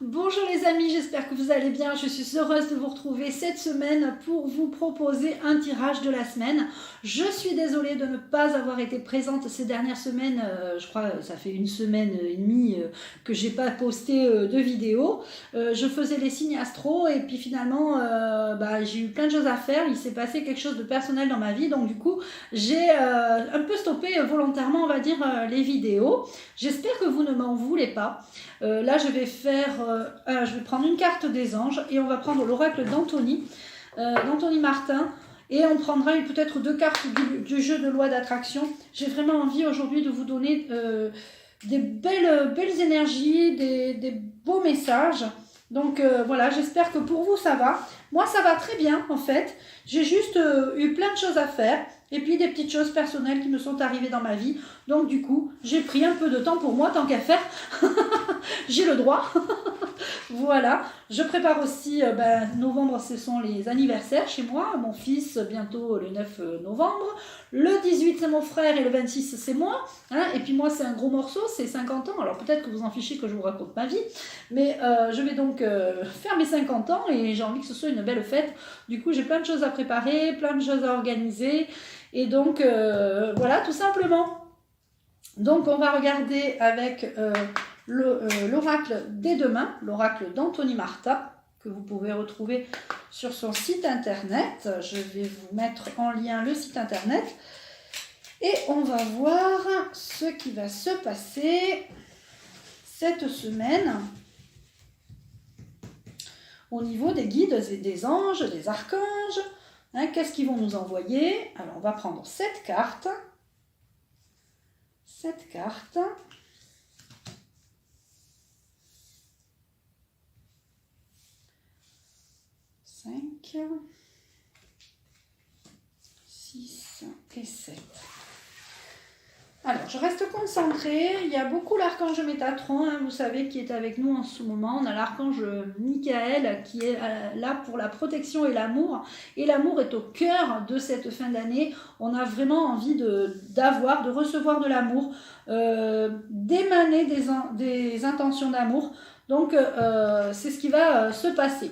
Bonjour les amis, j'espère que vous allez bien. Je suis heureuse de vous retrouver cette semaine pour vous proposer un tirage de la semaine. Je suis désolée de ne pas avoir été présente ces dernières semaines. Je crois que ça fait une semaine et demie que j'ai pas posté de vidéo. Je faisais les signes astro et puis finalement j'ai eu plein de choses à faire. Il s'est passé quelque chose de personnel dans ma vie, donc du coup j'ai un peu stoppé volontairement, on va dire, les vidéos. J'espère que vous ne m'en voulez pas. Là, je vais prendre une carte des anges et on va prendre l'oracle d'Anthony Martin. Et on prendra peut-être 2 cartes du jeu de loi d'attraction. J'ai vraiment envie aujourd'hui de vous donner des belles énergies, des beaux messages. Donc voilà, j'espère que pour vous ça va. Moi ça va très bien en fait. J'ai juste eu plein de choses à faire. Et puis des petites choses personnelles qui me sont arrivées dans ma vie. Donc du coup, j'ai pris un peu de temps pour moi, tant qu'à faire. J'ai le droit. Voilà. Je prépare aussi, novembre, ce sont les anniversaires chez moi. Mon fils, bientôt le 9 novembre. Le 18, c'est mon frère et le 26, c'est moi. Hein. Et puis moi, c'est un gros morceau, c'est 50 ans. Alors peut-être que vous en fichez que je vous raconte ma vie. Mais je vais donc faire mes 50 ans et j'ai envie que ce soit une belle fête. Du coup, j'ai plein de choses à préparer, plein de choses à organiser. Et donc, voilà, tout simplement. Donc, on va regarder avec l'oracle des demain, l'oracle d'Anthony Martin, que vous pouvez retrouver sur son site internet. Je vais vous mettre en lien le site internet. Et on va voir ce qui va se passer cette semaine au niveau des guides et des anges, des archanges. Hein, qu'est-ce qu'ils vont nous envoyer? Alors, on va prendre cette carte. Cette carte. 5, 6 et 7. Alors, je reste concentrée. Il y a beaucoup l'archange Métatron, hein, vous savez, qui est avec nous en ce moment. On a l'archange Michael qui est là pour la protection et l'amour. Et l'amour est au cœur de cette fin d'année. On a vraiment envie de recevoir de l'amour, d'émaner des intentions d'amour. Donc, c'est ce qui va se passer.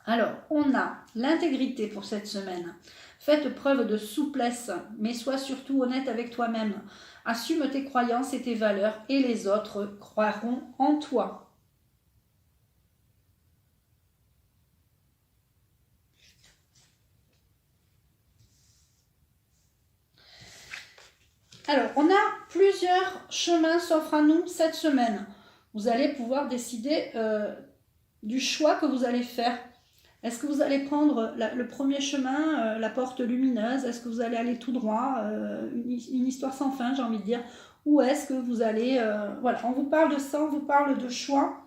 Alors, on a l'intégrité pour cette semaine. Faites preuve de souplesse, mais sois surtout honnête avec toi-même. Assume tes croyances et tes valeurs, et les autres croiront en toi. Alors, on a plusieurs chemins s'offrent à nous cette semaine. Vous allez pouvoir décider du choix que vous allez faire. Est-ce que vous allez prendre le premier chemin, la porte lumineuse? Est-ce que vous allez aller tout droit, une histoire sans fin, j'ai envie de dire? Ou est-ce que vous allez... voilà, on vous parle de ça, on vous parle de choix.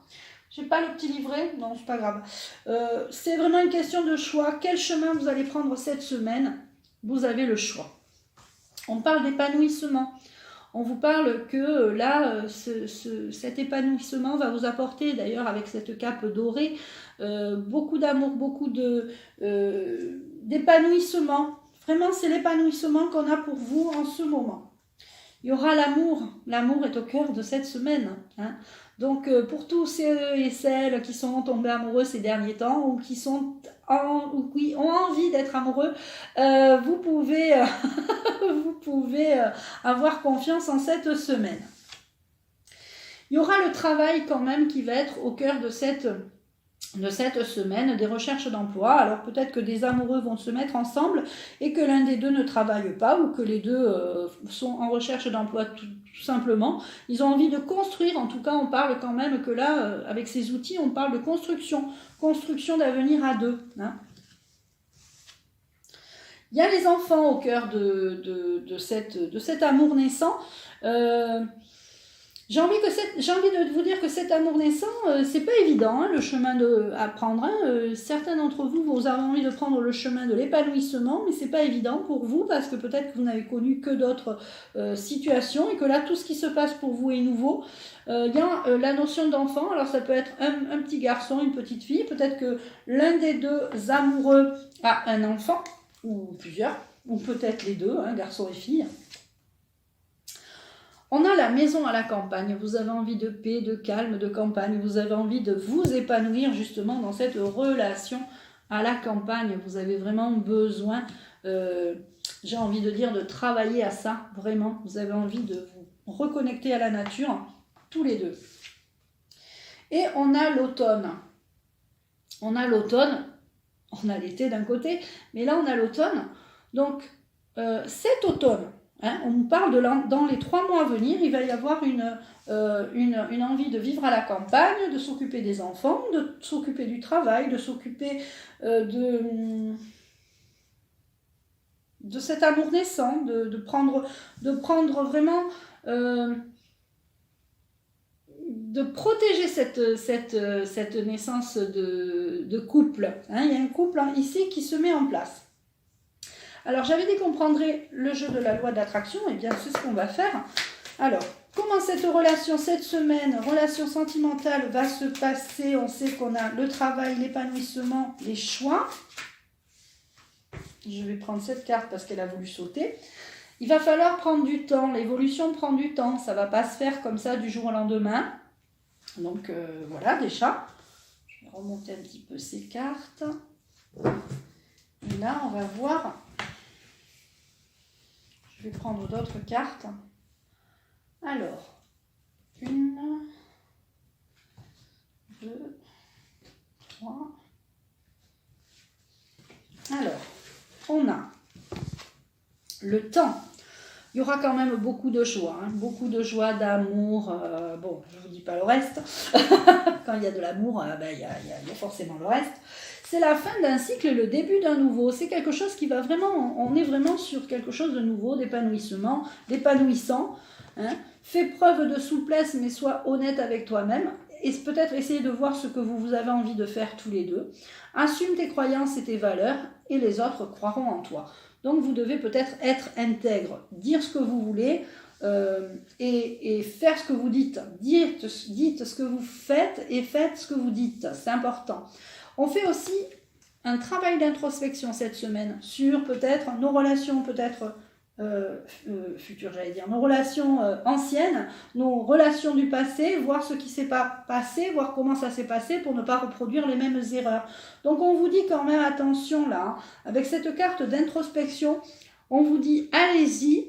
J'ai pas le petit livret, non, c'est pas grave. C'est vraiment une question de choix. Quel chemin vous allez prendre cette semaine? Vous avez le choix. On parle d'épanouissement. On vous parle que là, cet épanouissement va vous apporter, d'ailleurs avec cette cape dorée, beaucoup d'amour, beaucoup d'épanouissement. Vraiment, c'est l'épanouissement qu'on a pour vous en ce moment. Il y aura l'amour. L'amour est au cœur de cette semaine. Hein. Donc, pour tous ceux et celles qui sont tombés amoureux ces derniers temps ou qui ont envie d'être amoureux, vous pouvez, vous pouvez avoir confiance en cette semaine. Il y aura le travail quand même qui va être au cœur de cette semaine, des recherches d'emploi. Alors peut-être que des amoureux vont se mettre ensemble et que l'un des deux ne travaille pas ou que les deux sont en recherche d'emploi tout simplement. Ils ont envie de construire, en tout cas on parle quand même que là, avec ces outils, on parle de construction d'avenir à deux. Hein. Il y a les enfants au cœur de cet amour naissant. J'ai envie de vous dire que cet amour naissant, c'est pas évident, hein, le chemin à prendre. Hein. Certains d'entre vous avez envie de prendre le chemin de l'épanouissement, mais c'est pas évident pour vous parce que peut-être que vous n'avez connu que d'autres situations et que là, tout ce qui se passe pour vous est nouveau. Il y a la notion d'enfant, alors ça peut être un petit garçon, une petite fille, peut-être que l'un des deux amoureux a un enfant, ou plusieurs, ou peut-être les deux, hein, garçon et fille. On a la maison à la campagne, vous avez envie de paix, de calme, de campagne, vous avez envie de vous épanouir justement dans cette relation à la campagne. Vous avez vraiment besoin, j'ai envie de dire, de travailler à ça, vraiment. Vous avez envie de vous reconnecter à la nature, tous les deux. Et on a l'automne. On a l'automne, on a l'été d'un côté, mais là on a l'automne. Donc cet automne, hein, on nous parle dans les 3 mois à venir, il va y avoir une envie de vivre à la campagne, de s'occuper des enfants, de s'occuper du travail, de s'occuper de cet amour naissant, de prendre vraiment, de protéger cette naissance de couple. Hein. Il y a un couple ici qui se met en place. Alors, j'avais dit qu'on prendrait le jeu de la loi d'attraction, et bien c'est ce qu'on va faire. Alors, comment cette relation, cette semaine, relation sentimentale va se passer? On sait qu'on a le travail, l'épanouissement, les choix. Je vais prendre cette carte parce qu'elle a voulu sauter. Il va falloir prendre du temps, l'évolution prend du temps, ça ne va pas se faire comme ça du jour au lendemain. Donc voilà déjà, je vais remonter un petit peu ces cartes. Et là, on va voir. Je vais prendre d'autres cartes. Alors, 1, 2, 3. Alors, on a le temps. Il y aura quand même beaucoup de joie, hein, beaucoup de joie, d'amour. Bon, je ne vous dis pas le reste. Quand il y a de l'amour, il y a forcément le reste. C'est la fin d'un cycle et le début d'un nouveau. C'est quelque chose qui va vraiment, on est vraiment sur quelque chose de nouveau, d'épanouissement, d'épanouissant. Hein. Fais preuve de souplesse, mais sois honnête avec toi-même. Et peut-être essayer de voir ce que vous avez envie de faire tous les deux. Assume tes croyances et tes valeurs, et les autres croiront en toi. Donc vous devez peut-être être intègre, dire ce que vous voulez et faire ce que vous dites. Dites ce que vous faites et faites ce que vous dites. C'est important. On fait aussi un travail d'introspection cette semaine sur peut-être nos relations, peut-être futures, j'allais dire, nos relations anciennes, nos relations du passé, voir ce qui s'est pas passé, voir comment ça s'est passé pour ne pas reproduire les mêmes erreurs. Donc on vous dit quand même attention là, hein, avec cette carte d'introspection, on vous dit allez-y,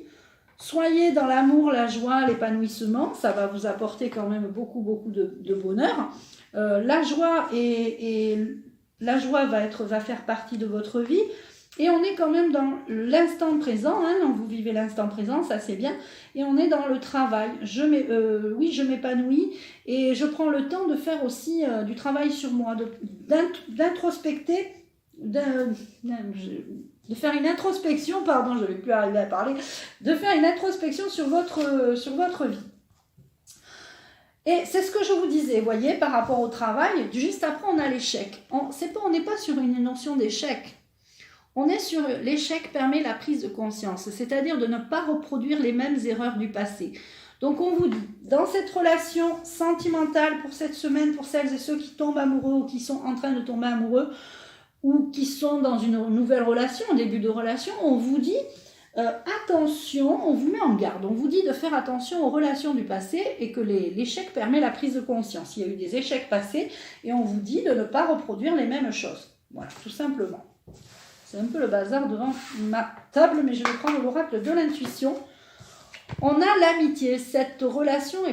soyez dans l'amour, la joie, l'épanouissement, ça va vous apporter quand même beaucoup de bonheur. La joie va faire partie de votre vie. Et on est quand même dans l'instant présent, hein, donc vous vivez l'instant présent, ça c'est bien, et on est dans le travail. Je m'épanouis et je prends le temps de faire aussi du travail sur moi, d'introspecter, de faire une introspection, pardon, je ne vais plus arriver à parler, de faire une introspection sur votre vie. Et c'est ce que je vous disais, vous voyez, par rapport au travail, juste après on a l'échec. On n'est pas sur une notion d'échec. On est sur l'échec permet la prise de conscience, c'est-à-dire de ne pas reproduire les mêmes erreurs du passé. Donc on vous dit, dans cette relation sentimentale pour cette semaine, pour celles et ceux qui tombent amoureux ou qui sont en train de tomber amoureux ou qui sont dans une nouvelle relation, un début de relation, on vous dit attention, on vous met en garde, on vous dit de faire attention aux relations du passé et que l'échec permet la prise de conscience. Il y a eu des échecs passés et on vous dit de ne pas reproduire les mêmes choses. Voilà, tout simplement. C'est un peu le bazar devant ma table, mais je vais prendre l'oracle de l'intuition. On a l'amitié. Cette relation a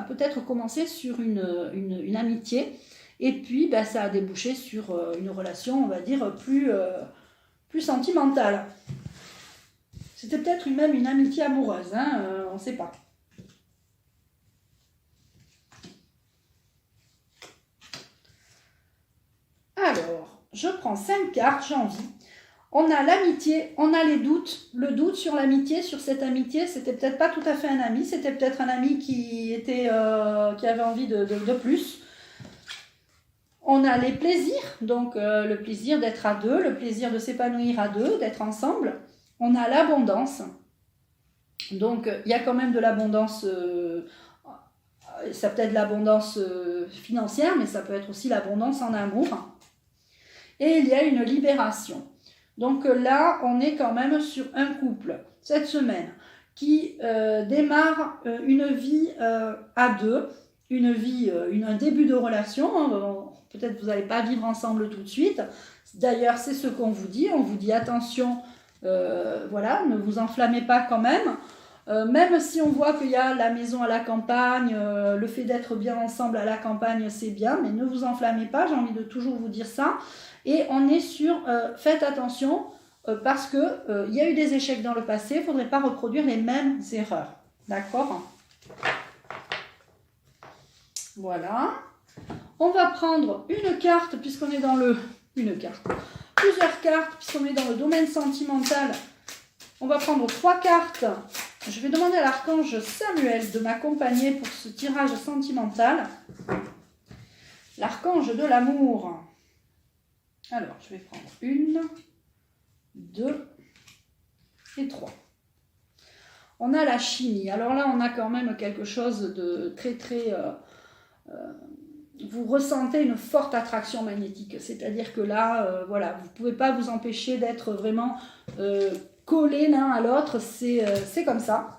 peut-être commencé sur une amitié. Et puis, ça a débouché sur une relation, on va dire, plus sentimentale. C'était peut-être même une amitié amoureuse, hein, on ne sait pas. Alors, je prends 5 cartes, j'ai envie. On a l'amitié, on a les doutes, le doute sur l'amitié, sur cette amitié, c'était peut-être pas tout à fait un ami, c'était peut-être un ami qui avait envie de plus. On a les plaisirs, donc le plaisir d'être à deux, le plaisir de s'épanouir à deux, d'être ensemble. On a l'abondance, donc il y a quand même de l'abondance, ça peut être l'abondance financière, mais ça peut être aussi l'abondance en amour. Et il y a une libération. Donc là, on est quand même sur un couple, cette semaine, qui démarre une vie à deux, un début de relation. Peut-être vous n'allez pas vivre ensemble tout de suite. D'ailleurs, c'est ce qu'on vous dit. On vous dit attention, voilà, ne vous enflammez pas quand même. Même si on voit qu'il y a la maison à la campagne, le fait d'être bien ensemble à la campagne, c'est bien, mais ne vous enflammez pas, j'ai envie de toujours vous dire ça. Et on est sur, faites attention, parce qu'il y a eu des échecs dans le passé, il ne faudrait pas reproduire les mêmes erreurs. D'accord? Voilà. On va prendre une carte, puisqu'on est dans le... Plusieurs cartes, puisqu'on est dans le domaine sentimental. On va prendre 3 cartes. Je vais demander à l'archange Samuel de m'accompagner pour ce tirage sentimental. L'archange de l'amour. Alors, je vais prendre 1, 2 et 3. On a la chimie. Alors là, on a quand même quelque chose de très, très... vous ressentez une forte attraction magnétique. C'est-à-dire que là, voilà, vous ne pouvez pas vous empêcher d'être vraiment collés l'un à l'autre. C'est comme ça.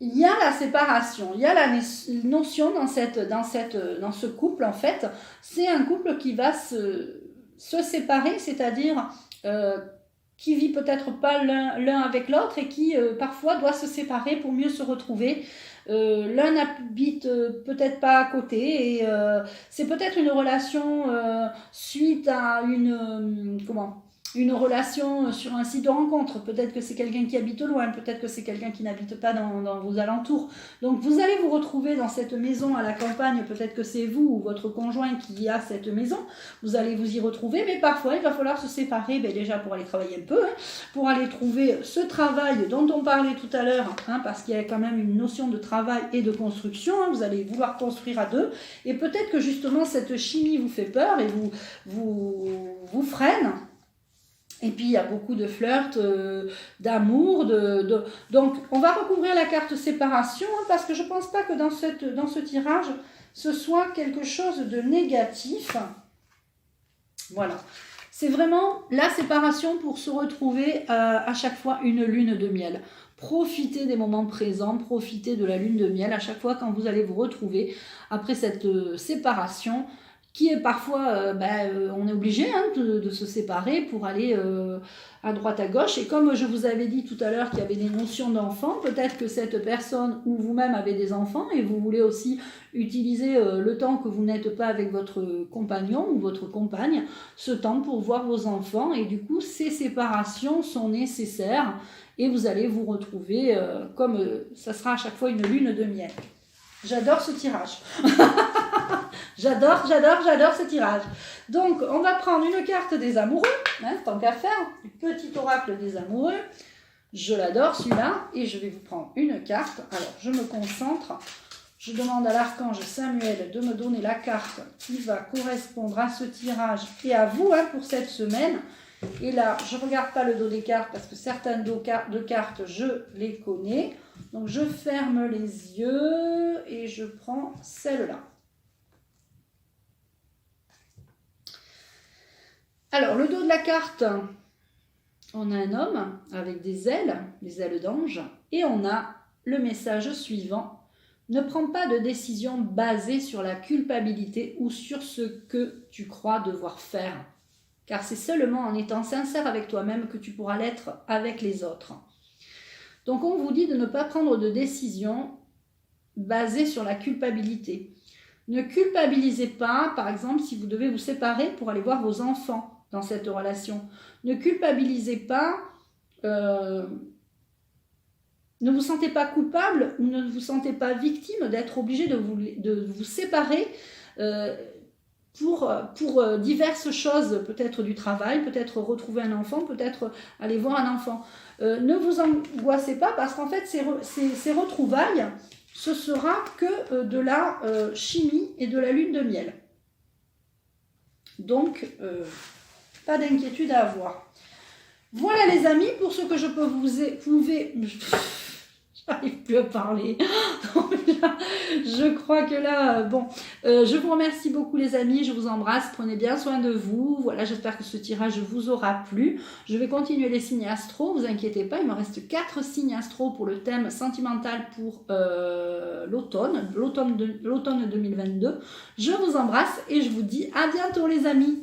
Il y a la séparation, il y a la notion dans ce couple, en fait. C'est un couple qui va se séparer, c'est-à-dire qui vit peut-être pas l'un avec l'autre et qui parfois doit se séparer pour mieux se retrouver. L'un n'habite peut-être pas à côté et c'est peut-être une relation suite à une relation sur un site de rencontre. Peut-être que c'est quelqu'un qui habite loin, peut-être que c'est quelqu'un qui n'habite pas dans vos alentours. Donc vous allez vous retrouver dans cette maison à la campagne, peut-être que c'est vous ou votre conjoint qui a cette maison, vous allez vous y retrouver, mais parfois il va falloir se séparer, déjà pour aller travailler un peu, pour aller trouver ce travail dont on parlait tout à l'heure, parce qu'il y a quand même une notion de travail et de construction, vous allez vouloir construire à deux, et peut-être que justement cette chimie vous fait peur et vous freine. Et puis, il y a beaucoup de flirt, d'amour. Donc, on va recouvrir la carte séparation, parce que je ne pense pas que dans ce tirage, ce soit quelque chose de négatif. Voilà. C'est vraiment la séparation pour se retrouver à chaque fois une lune de miel. Profitez des moments présents, profitez de la lune de miel à chaque fois quand vous allez vous retrouver après cette séparation, qui est parfois, on est obligé de se séparer pour aller à droite à gauche. Et comme je vous avais dit tout à l'heure qu'il y avait des notions d'enfants, peut-être que cette personne ou vous-même avez des enfants et vous voulez aussi utiliser le temps que vous n'êtes pas avec votre compagnon ou votre compagne, ce temps pour voir vos enfants. Et du coup, ces séparations sont nécessaires et vous allez vous retrouver comme ça sera à chaque fois une lune de miel. J'adore ce tirage. J'adore ce tirage. Donc, on va prendre une carte des amoureux, tant qu'à faire, le petit oracle des amoureux. Je l'adore celui-là. Et je vais vous prendre une carte. Alors, je me concentre. Je demande à l'archange Samuel de me donner la carte qui va correspondre à ce tirage et à vous pour cette semaine. Et là, je ne regarde pas le dos des cartes parce que certaines de cartes, je les connais. Donc, je ferme les yeux et je prends celle-là. Alors, le dos de la carte, on a un homme avec des ailes d'ange, et on a le message suivant. Ne prends pas de décision basée sur la culpabilité ou sur ce que tu crois devoir faire, car c'est seulement en étant sincère avec toi-même que tu pourras l'être avec les autres. Donc, on vous dit de ne pas prendre de décision basée sur la culpabilité. Ne culpabilisez pas, par exemple, si vous devez vous séparer pour aller voir vos enfants dans cette relation. Ne culpabilisez pas, ne vous sentez pas coupable ou ne vous sentez pas victime d'être obligé de vous séparer pour diverses choses, peut-être du travail, peut-être retrouver un enfant, peut-être aller voir un enfant. Ne vous angoissez pas parce qu'en fait, ces retrouvailles, ce sera que de la chimie et de la lune de miel. Donc, pas d'inquiétude à avoir. Voilà les amis, pour ce que je peux J'arrive plus à parler. Donc là, je crois que là, bon, je vous remercie beaucoup les amis, je vous embrasse, prenez bien soin de vous. Voilà, j'espère que ce tirage vous aura plu. Je vais continuer les signes astro, vous inquiétez pas, il me reste 4 signes astro pour le thème sentimental pour l'automne 2022. Je vous embrasse et je vous dis à bientôt les amis.